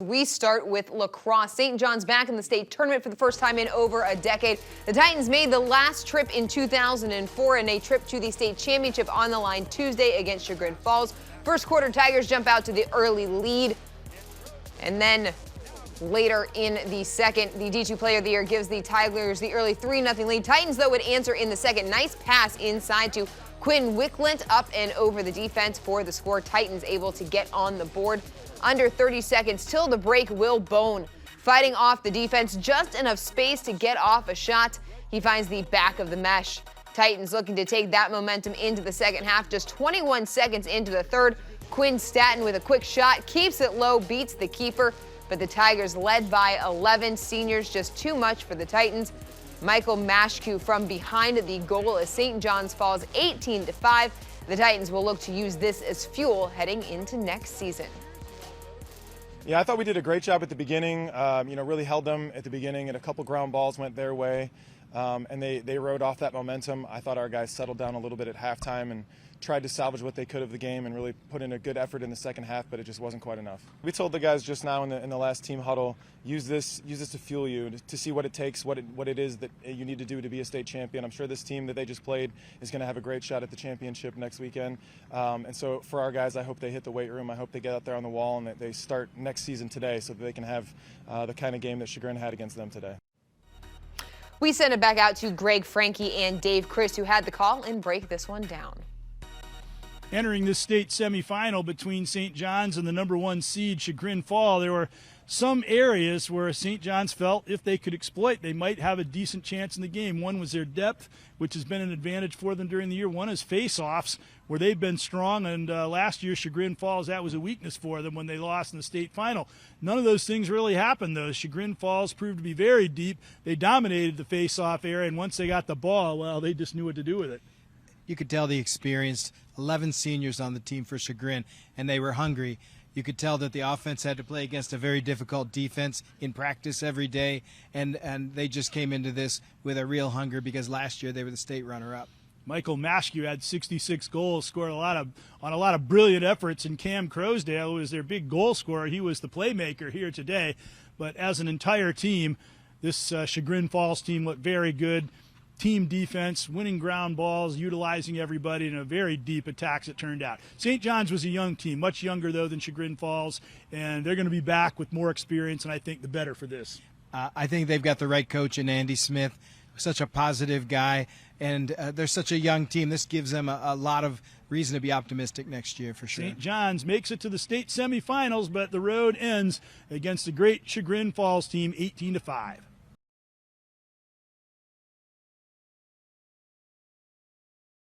We start with lacrosse. St. John's back in the state tournament for the first time in over a decade. The Titans made the last trip in 2004 and a trip to the state championship on the line Tuesday against Chagrin Falls. First quarter, Tigers jump out to the early lead. And then later in the second, the D2 Player of the Year gives the Tigers the early 3-0 lead. Titans, though, would answer in the second. Nice pass inside to 𝗦𝗽cie up and over the defense for the score. Titans able to get on the board. Under 30 seconds till the break, Will Bone fighting off the defense. Just enough space to get off a shot. He finds the back of the mesh. Titans looking to take that momentum into the second half. Just 21 seconds into the third, Quinn Staton with a quick shot, keeps it low, beats the keeper. But the Tigers led by 11. Seniors just too much for the Titans. 𝗦𝗫cie from behind the goal as St. John's falls 18-5. The Titans will look to use this as fuel heading into next season. Yeah, I thought we did a great job at the beginning. Really held them at the beginning, and a couple ground balls went their way, and they rode off that momentum. I thought our guys settled down a little bit at halftime and tried to salvage what they could of the game and really put in a good effort in the second half, but it just wasn't quite enough. We told the guys just now in the last team huddle, use this to fuel you, to see what it takes, what it is that you need to do to be a state champion. I'm sure this team that they just played is going to have a great shot at the championship next weekend. And so for our guys, I hope they hit the weight room. I hope they get out there on the wall and that they start next season today so that they can have the kind of game that Chagrin had against them today. We send it back out to Greg Franke and Dave Chris, who had the call, and break this one down. Entering this state semifinal between St. John's and the #1 seed Chagrin Falls, there were some areas where St. John's felt if they could exploit, they might have a decent chance in the game. One was their depth, which has been an advantage for them during the year. One is face-offs, where they've been strong, and last year Chagrin Falls, that was a weakness for them when they lost in the state final. None of those things really happened, though. Chagrin Falls proved to be very deep. They dominated the face-off area, and once they got the ball, well, they just knew what to do with it. You could tell the experienced 11 seniors on the team for Chagrin, and they were hungry. You could tell that the offense had to play against a very difficult defense in practice every day, and they just came into this with a real hunger because last year they were the state runner-up. 𝗦𝗫cie had 66 goals, scored on a lot of brilliant efforts, and Cam Crosdale was their big goal scorer. He was the playmaker here today. But as an entire team, this Chagrin Falls team looked very good. Team defense, winning ground balls, utilizing everybody, and a very deep attacks it turned out. St. John's was a young team, much younger, though, than Chagrin Falls, and they're going to be back with more experience, and I think the better for this. I think they've got the right coach in Andy Smith, such a positive guy, and they're such a young team. This gives them a lot of reason to be optimistic next year for sure. St. John's makes it to the state semifinals, but the road ends against the great Chagrin Falls team 18-5.